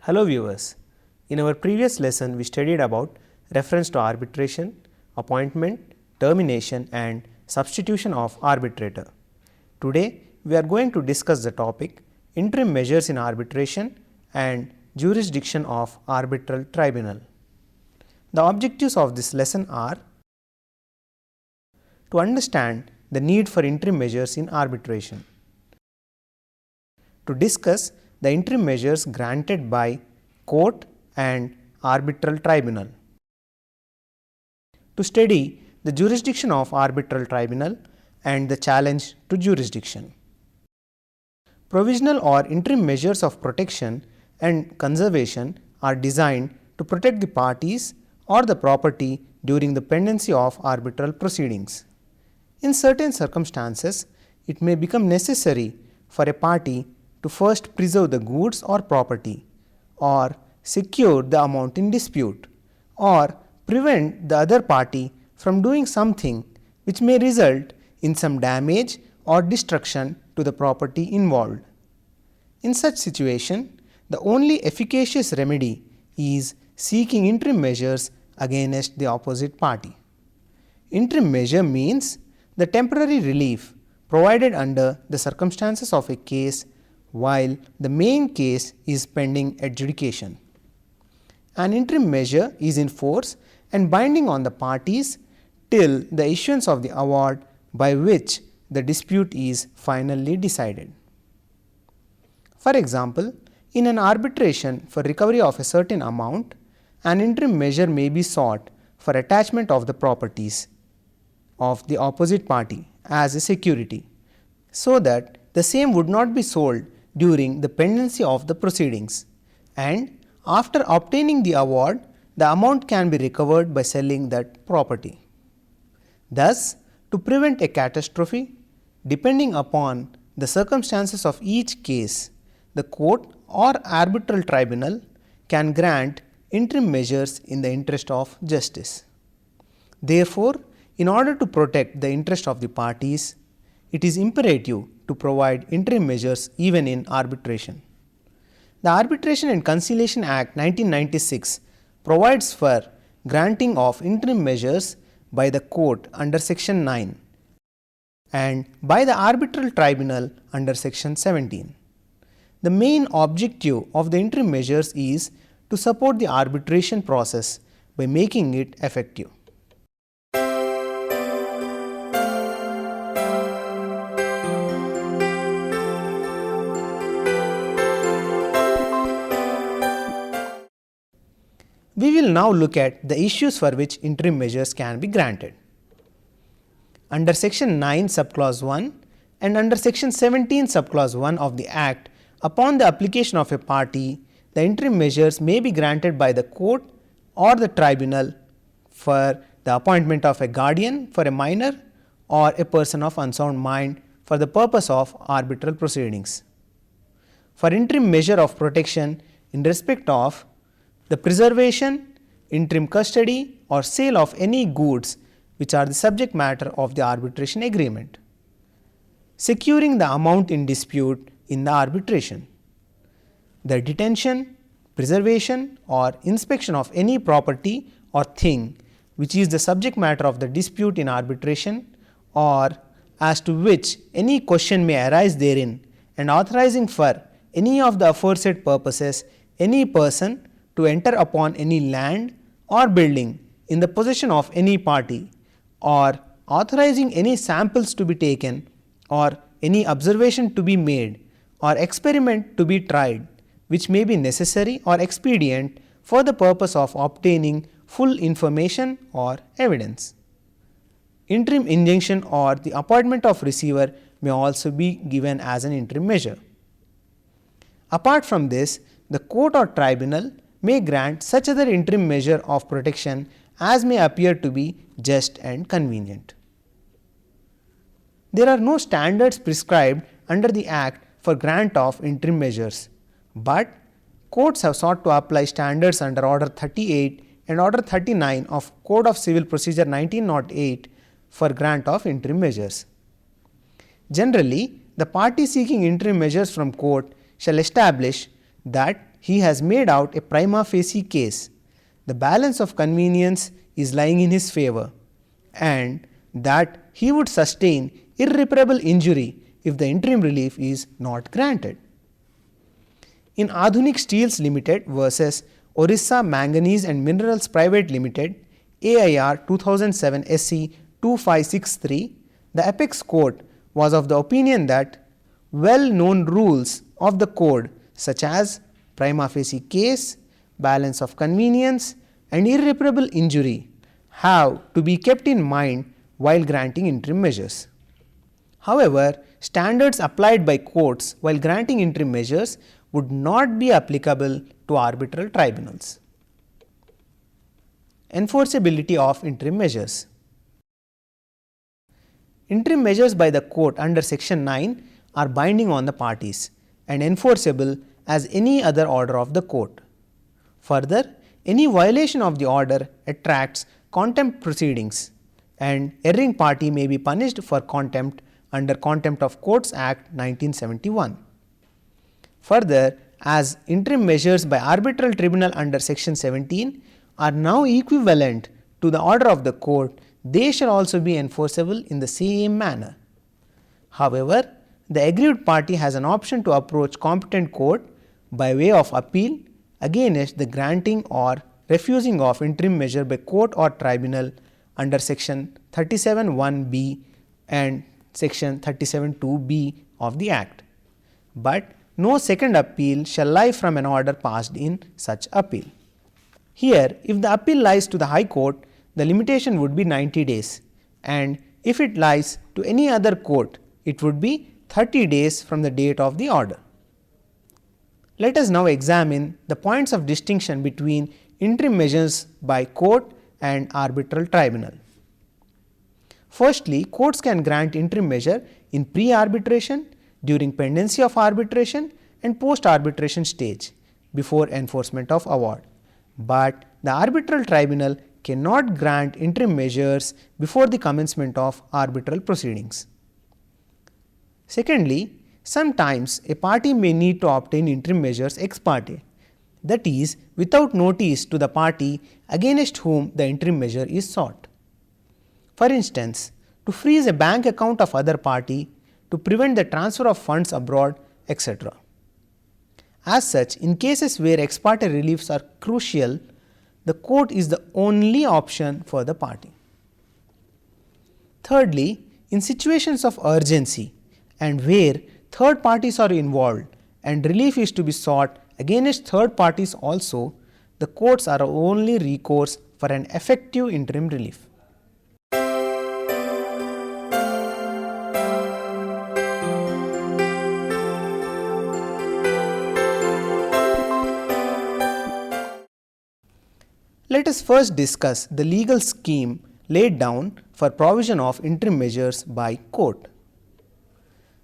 Hello viewers, in our previous lesson we studied about reference to arbitration, appointment, termination and substitution of arbitrator. Today we are going to discuss the topic interim measures in arbitration and jurisdiction of arbitral tribunal. The objectives of this lesson are to understand the need for interim measures in arbitration, to discuss the interim measures granted by court and arbitral tribunal, to study the jurisdiction of arbitral tribunal and the challenge to jurisdiction. Provisional or interim measures of protection and conservation are designed to protect the parties or the property during the pendency of arbitral proceedings. In certain circumstances, it may become necessary for a party to first preserve the goods or property, or secure the amount in dispute, or prevent the other party from doing something which may result in some damage or destruction to the property involved. In such situation, the only efficacious remedy is seeking interim measures against the opposite party. Interim measure means the temporary relief provided under the circumstances of a case while the main case is pending adjudication. An interim measure is in force and binding on the parties till the issuance of the award by which the dispute is finally decided. For example, in an arbitration for recovery of a certain amount, an interim measure may be sought for attachment of the properties of the opposite party as a security, so that the same would not be sold during the pendency of the proceedings, and after obtaining the award, the amount can be recovered by selling that property. Thus, to prevent a catastrophe, depending upon the circumstances of each case, the court or arbitral tribunal can grant interim measures in the interest of justice. Therefore, in order to protect the interest of the parties, it is imperative to provide interim measures even in arbitration. The Arbitration and Conciliation Act 1996 provides for granting of interim measures by the court under section 9 and by the arbitral tribunal under section 17. The main objective of the interim measures is to support the arbitration process by making it effective. We will now look at the issues for which interim measures can be granted. Under section 9 subclause 1 and under section 17 subclause 1 of the Act, upon the application of a party, the interim measures may be granted by the court or the tribunal for the appointment of a guardian for a minor or a person of unsound mind for the purpose of arbitral proceedings. For interim measure of protection in respect of the preservation, interim custody or sale of any goods which are the subject matter of the arbitration agreement, securing the amount in dispute in the arbitration, the detention, preservation or inspection of any property or thing which is the subject matter of the dispute in arbitration or as to which any question may arise therein, and authorizing for any of the aforesaid purposes any person to enter upon any land or building in the possession of any party, or authorizing any samples to be taken or any observation to be made or experiment to be tried which may be necessary or expedient for the purpose of obtaining full information or evidence. Interim injunction or the appointment of receiver may also be given as an interim measure. Apart from this, the court or tribunal may grant such other interim measure of protection as may appear to be just and convenient. There are no standards prescribed under the Act for grant of interim measures, but courts have sought to apply standards under Order 38 and Order 39 of Code of Civil Procedure 1908 for grant of interim measures. Generally, the party seeking interim measures from court shall establish that he has made out a prima facie case, the balance of convenience is lying in his favor, and that he would sustain irreparable injury if the interim relief is not granted. In Adhunik Steels Limited versus Orissa Manganese and Minerals Private Limited, AIR 2007 SC 2563, the apex court was of the opinion that well-known rules of the code such as prima facie case, balance of convenience and irreparable injury have to be kept in mind while granting interim measures. However, standards applied by courts while granting interim measures would not be applicable to arbitral tribunals. Enforceability of interim measures. Interim measures by the court under section 9 are binding on the parties and enforceable as any other order of the court. Further, any violation of the order attracts contempt proceedings, and erring party may be punished for contempt under Contempt of Courts Act 1971. Further, as interim measures by arbitral tribunal under section 17 are now equivalent to the order of the court, they shall also be enforceable in the same manner. However, the aggrieved party has an option to approach competent court by way of appeal against the granting or refusing of interim measure by court or tribunal under section 37(1)(b) and section 37(2)(b) of the Act, but no second appeal shall lie from an order passed in such appeal. Here, if the appeal lies to the High Court, the limitation would be 90 days, and if it lies to any other court, it would be 30 days from the date of the order. Let us now examine the points of distinction between interim measures by court and arbitral tribunal. Firstly, courts can grant interim measure in pre-arbitration, during pendency of arbitration and post-arbitration stage before enforcement of award, but the arbitral tribunal cannot grant interim measures before the commencement of arbitral proceedings. Secondly, sometimes a party may need to obtain interim measures ex parte, that is, without notice to the party against whom the interim measure is sought. For instance, to freeze a bank account of other party, to prevent the transfer of funds abroad, etc. As such, in cases where ex parte reliefs are crucial, the court is the only option for the party. Thirdly, in situations of urgency and where third parties are involved and relief is to be sought against third parties also, the courts are only recourse for an effective interim relief. Let us first discuss the legal scheme laid down for provision of interim measures by court.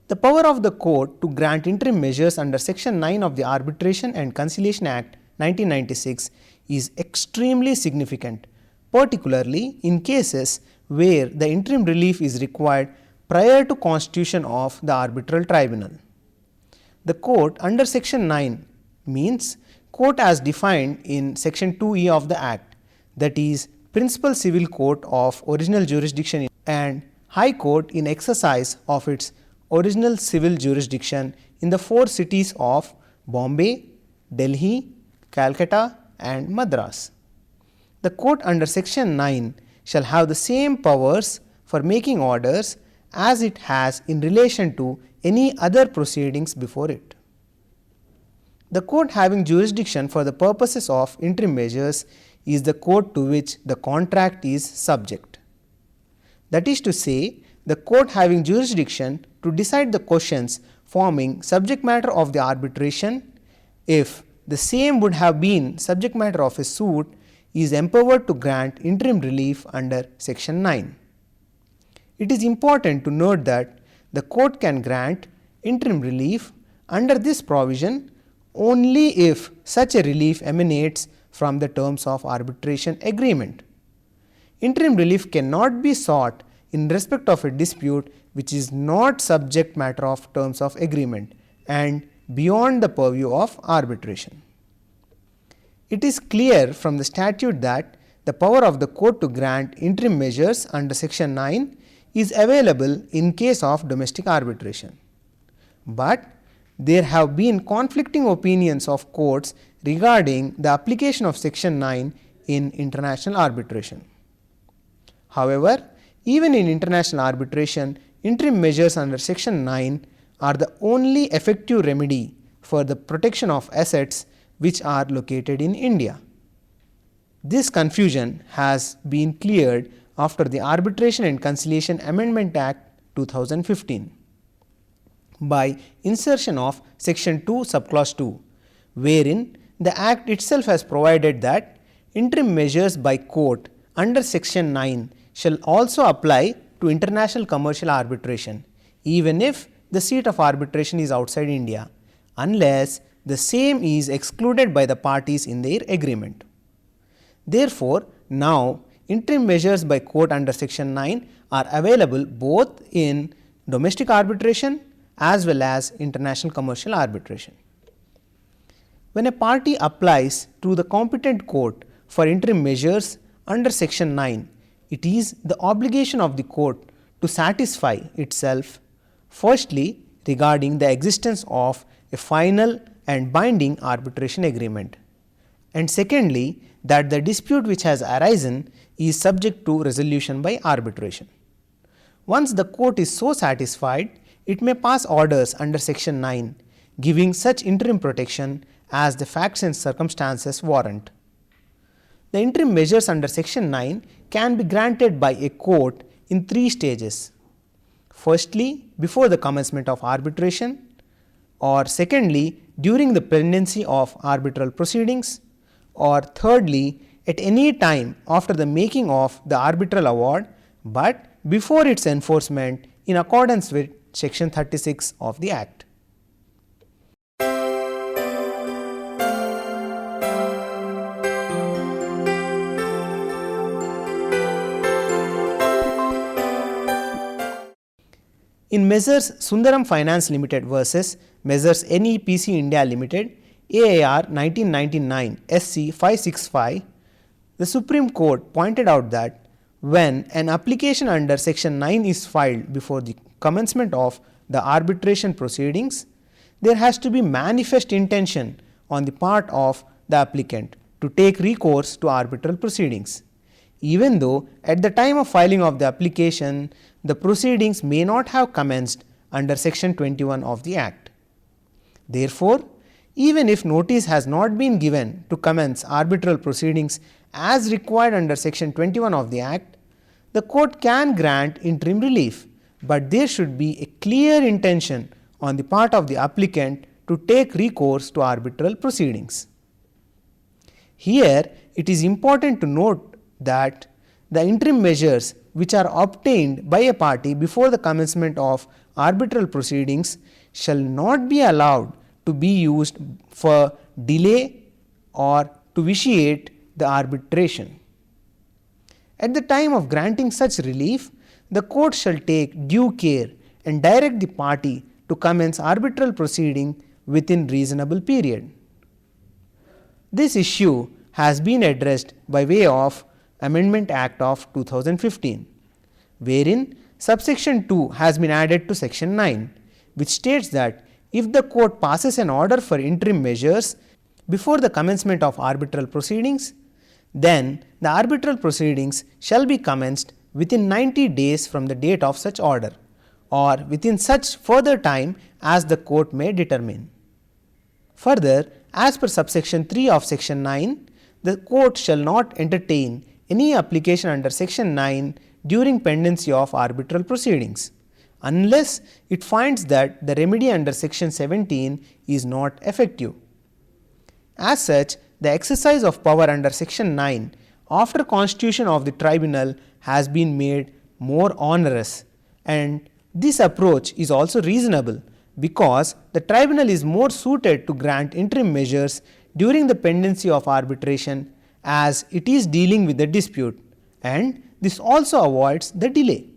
The power of the court to grant interim measures under section 9 of the Arbitration and Conciliation Act 1996 is extremely significant, particularly in cases where the interim relief is required prior to constitution of the arbitral tribunal. The court under section 9 means court as defined in section 2E of the Act, that is, principal civil court of original jurisdiction and High Court in exercise of its original civil jurisdiction in the four cities of Bombay, Delhi, Calcutta and Madras. The court under section 9 shall have the same powers for making orders as it has in relation to any other proceedings before it. The court having jurisdiction for the purposes of interim measures is the court to which the contract is subject. That is to say, the court having jurisdiction to decide the questions forming subject matter of the arbitration, if the same would have been subject matter of a suit, is empowered to grant interim relief under section 9. It is important to note that the court can grant interim relief under this provision only if such a relief emanates from the terms of arbitration agreement. Interim relief cannot be sought in respect of a dispute which is not subject matter of terms of agreement, and beyond the purview of arbitration. It is clear from the statute that the power of the court to grant interim measures under section 9 is available in case of domestic arbitration. But there have been conflicting opinions of courts regarding the application of section 9 in international arbitration. However, even in international arbitration, interim measures under section 9 are the only effective remedy for the protection of assets which are located in India. This confusion has been cleared after the Arbitration and Conciliation Amendment Act 2015 by insertion of section 2 subclause 2, wherein the act itself has provided that interim measures by court under section 9 shall also apply to international commercial arbitration, even if the seat of arbitration is outside India, unless the same is excluded by the parties in their agreement. Therefore, now interim measures by court under section 9 are available both in domestic arbitration as well as international commercial arbitration. When a party applies to the competent court for interim measures under section 9, it is the obligation of the court to satisfy itself firstly regarding the existence of a final and binding arbitration agreement, and secondly that the dispute which has arisen is subject to resolution by arbitration. Once the court is so satisfied, it may pass orders under section 9 giving such interim protection as the facts and circumstances warrant. The interim measures under section 9 can be granted by a court in 3 stages. Firstly, before the commencement of arbitration, or secondly, during the pendency of arbitral proceedings, or thirdly, at any time after the making of the arbitral award, but before its enforcement in accordance with section 36 of the Act. In Messrs. Sundaram Finance Limited versus Messrs. NEPC India Limited, AIR 1999 SC 565, the Supreme Court pointed out that when an application under section 9 is filed before the commencement of the arbitration proceedings, there has to be manifest intention on the part of the applicant to take recourse to arbitral proceedings, even though at the time of filing of the application the proceedings may not have commenced under section 21 of the Act. Therefore, even if notice has not been given to commence arbitral proceedings as required under section 21 of the Act, the court can grant interim relief, but there should be a clear intention on the part of the applicant to take recourse to arbitral proceedings. Here, it is important to note that the interim measures which are obtained by a party before the commencement of arbitral proceedings shall not be allowed to be used for delay or to vitiate the arbitration. At the time of granting such relief, the court shall take due care and direct the party to commence arbitral proceeding within reasonable period. This issue has been addressed by way of Amendment Act of 2015, wherein subsection 2 has been added to section 9, which states that if the court passes an order for interim measures before the commencement of arbitral proceedings, then the arbitral proceedings shall be commenced within 90 days from the date of such order, or within such further time as the court may determine. Further, as per subsection 3 of section 9, the court shall not entertain any application under section 9 during pendency of arbitral proceedings, unless it finds that the remedy under section 17 is not effective. As such, the exercise of power under section 9 after constitution of the tribunal has been made more onerous, and this approach is also reasonable because the tribunal is more suited to grant interim measures during the pendency of arbitration as it is dealing with the dispute, and this also avoids the delay.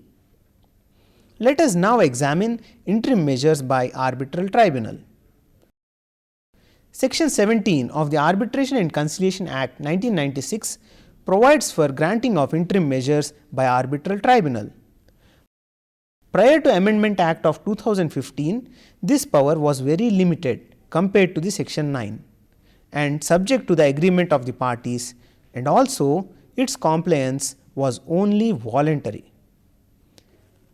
Let us now examine interim measures by arbitral tribunal. Section 17 of the Arbitration and Conciliation Act 1996 provides for granting of interim measures by arbitral tribunal. Prior to Amendment Act of 2015, this power was very limited compared to the Section 9 and subject to the agreement of the parties, and also its compliance was only voluntary.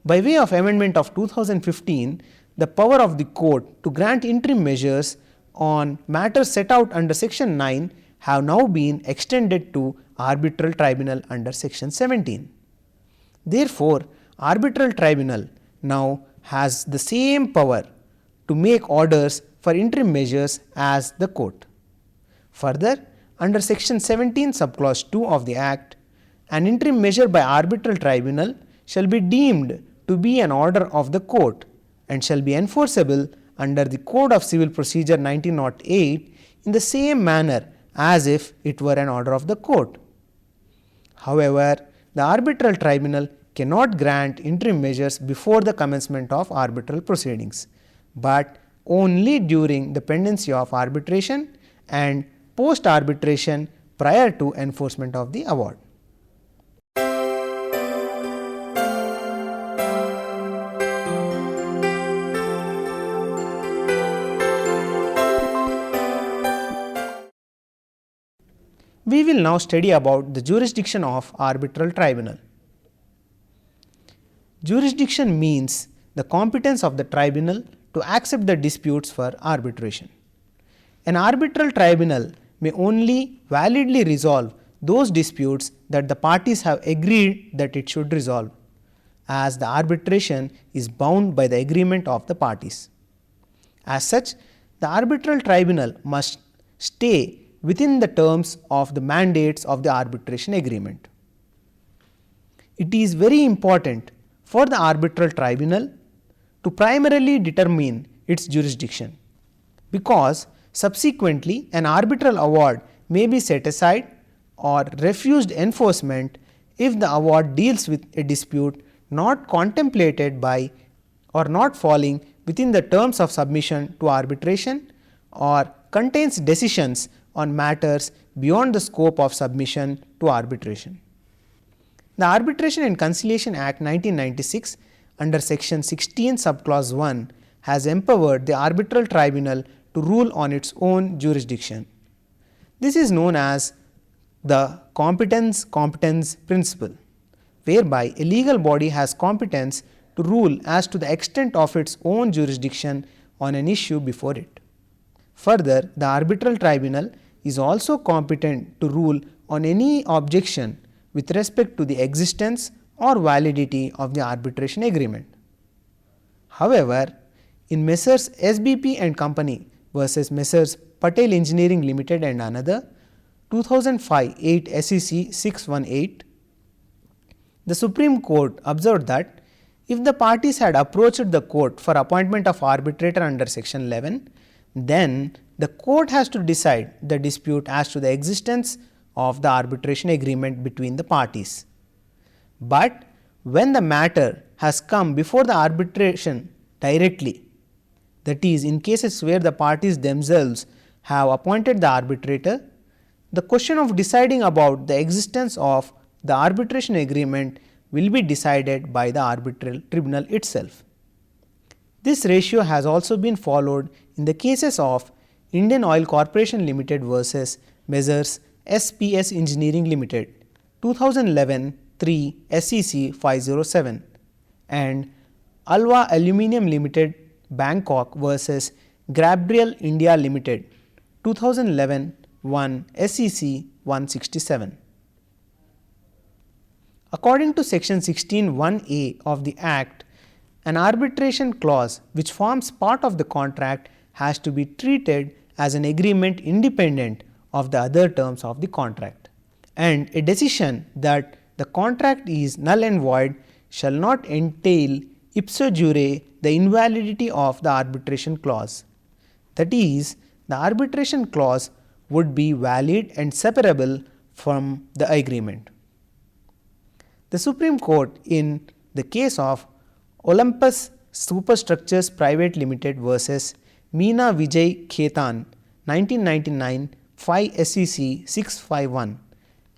By way of amendment of 2015, the power of the court to grant interim measures on matters set out under Section 9 have now been extended to arbitral tribunal under Section 17. Therefore, arbitral tribunal now has the same power to make orders for interim measures as the court. Further, under Section 17 subclause 2 of the Act, an interim measure by arbitral tribunal shall be deemed to be an order of the court and shall be enforceable under the Code of Civil Procedure 1908 in the same manner as if it were an order of the court. However, the arbitral tribunal cannot grant interim measures before the commencement of arbitral proceedings, but only during the pendency of arbitration and post arbitration prior to enforcement of the award. We will now study about the jurisdiction of arbitral tribunal. Jurisdiction means the competence of the tribunal to accept the disputes for arbitration. An arbitral tribunal may only validly resolve those disputes that the parties have agreed that it should resolve, as the arbitration is bound by the agreement of the parties. As such, the arbitral tribunal must stay within the terms of the mandates of the arbitration agreement. It is very important for the arbitral tribunal to primarily determine its jurisdiction, because subsequently an arbitral award may be set aside or refused enforcement if the award deals with a dispute not contemplated by or not falling within the terms of submission to arbitration or contains decisions on matters beyond the scope of submission to arbitration. The Arbitration and Conciliation Act 1996 under Section 16 subclause 1 has empowered the arbitral tribunal to rule on its own jurisdiction. This is known as the competence principle, whereby a legal body has competence to rule as to the extent of its own jurisdiction on an issue before it. Further, the arbitral tribunal is also competent to rule on any objection with respect to the existence or validity of the arbitration agreement. However, in Messrs. SBP and Company versus Messrs. Patel Engineering Limited and another 2005 8 SEC 618, the Supreme Court observed that if the parties had approached the court for appointment of arbitrator under Section 11, then the court has to decide the dispute as to the existence of the arbitration agreement between the parties. But when the matter has come before the arbitration directly, that is, in cases where the parties themselves have appointed the arbitrator, the question of deciding about the existence of the arbitration agreement will be decided by the arbitral tribunal itself. This ratio has also been followed in the cases of Indian Oil Corporation Limited versus Messrs. SPS Engineering Limited 2011 3 SEC 507 and Alwa Aluminium Limited Bangkok versus Gabriel India Limited 2011 1 SEC 167. According to Section 16 1A of the Act, an arbitration clause which forms part of the contract has to be treated as an agreement independent of the other terms of the contract, and a decision that the contract is null and void shall not entail ipso jure the invalidity of the arbitration clause. That is, the arbitration clause would be valid and separable from the agreement. The Supreme Court in the case of Olympus Superstructures Private Limited versus Meena Vijay Khetan 1999 5 SEC 651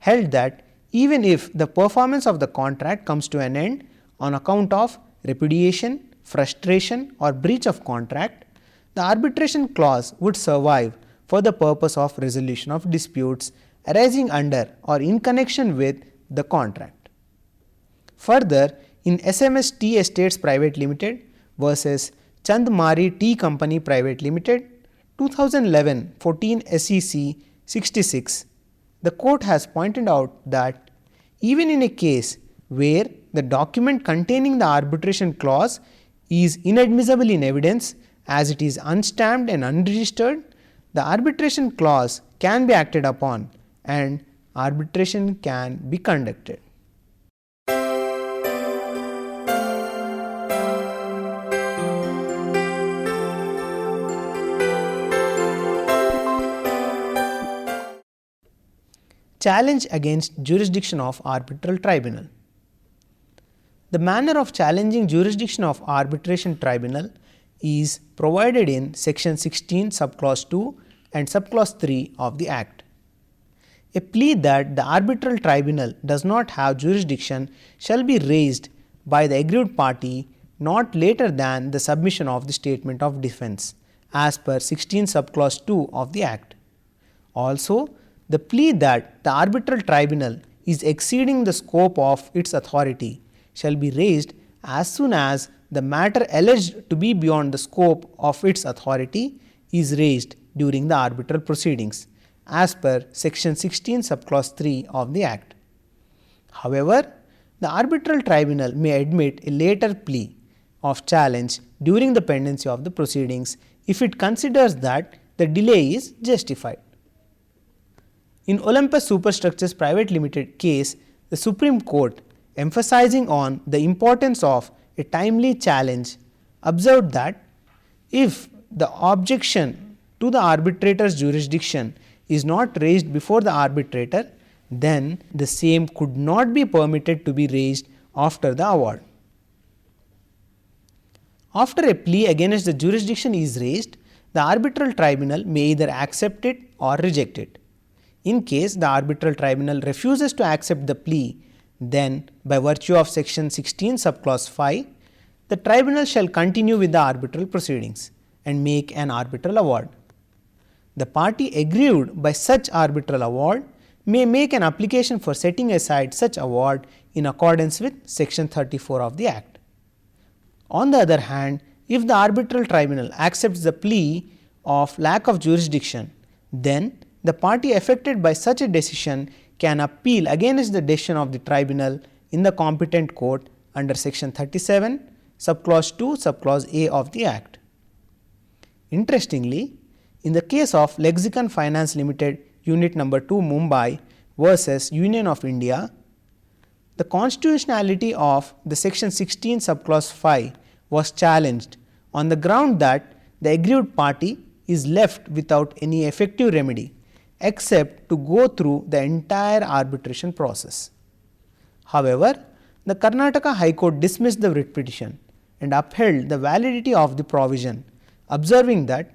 held that even if the performance of the contract comes to an end on account of repudiation, frustration or breach of contract, the arbitration clause would survive for the purpose of resolution of disputes arising under or in connection with the contract. Further, in SMS Tea Estates Private Limited versus Chand Mari Tea Company Private Limited 2011 14 SEC 66, the court has pointed out that even in a case where the document containing the arbitration clause is inadmissible in evidence as it is unstamped and unregistered, the arbitration clause can be acted upon and arbitration can be conducted. Challenge against jurisdiction of arbitral tribunal. The manner of challenging jurisdiction of arbitration tribunal is provided in section 16 subclause 2 and subclause 3 of the Act. A plea that the arbitral tribunal does not have jurisdiction shall be raised by the aggrieved party not later than the submission of the statement of defense as per 16 subclause 2 of the Act. Also, the plea that the arbitral tribunal is exceeding the scope of its authority shall be raised as soon as the matter alleged to be beyond the scope of its authority is raised during the arbitral proceedings as per section 16 subclause 3 of the Act. However, the arbitral tribunal may admit a later plea of challenge during the pendency of the proceedings if it considers that the delay is justified. In Olympus Superstructures Private Limited case, the Supreme Court, emphasizing on the importance of a timely challenge, observed that if the objection to the arbitrator's jurisdiction is not raised before the arbitrator, then the same could not be permitted to be raised after the award. After a plea against the jurisdiction is raised, the arbitral tribunal may either accept it or reject it. In case the arbitral tribunal refuses to accept the plea, then by virtue of section 16 subclause 5, the tribunal shall continue with the arbitral proceedings and make an arbitral award. The party aggrieved by such arbitral award may make an application for setting aside such award in accordance with section 34 of the Act. On the other hand, if the arbitral tribunal accepts the plea of lack of jurisdiction, then the party affected by such a decision can appeal against the decision of the tribunal in the competent court under section 37 subclause 2 subclause A of the Act. Interestingly, in the case of Lexicon Finance Limited Unit number 2 Mumbai versus Union of India, the constitutionality of the section 16 subclause 5 was challenged on the ground that the aggrieved party is left without any effective remedy except to go through the entire arbitration process. However, the Karnataka High Court dismissed the writ petition and upheld the validity of the provision, observing that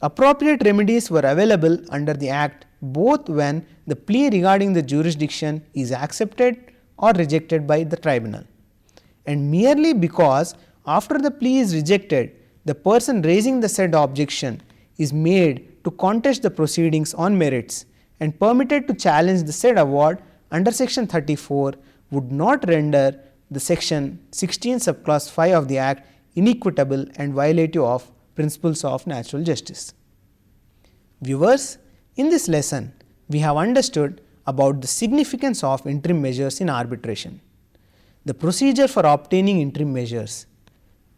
appropriate remedies were available under the Act both when the plea regarding the jurisdiction is accepted or rejected by the tribunal, and merely because after the plea is rejected, the person raising the said objection is made to contest the proceedings on merits and permitted to challenge the said award under section 34 would not render the section 16 subclause 5 of the Act inequitable and violative of principles of natural justice. Viewers, in this lesson, we have understood about the significance of interim measures in arbitration, the procedure for obtaining interim measures.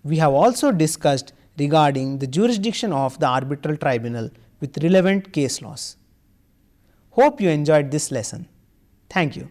We have also discussed regarding the jurisdiction of the arbitral tribunal with relevant case laws. Hope you enjoyed this lesson. Thank you.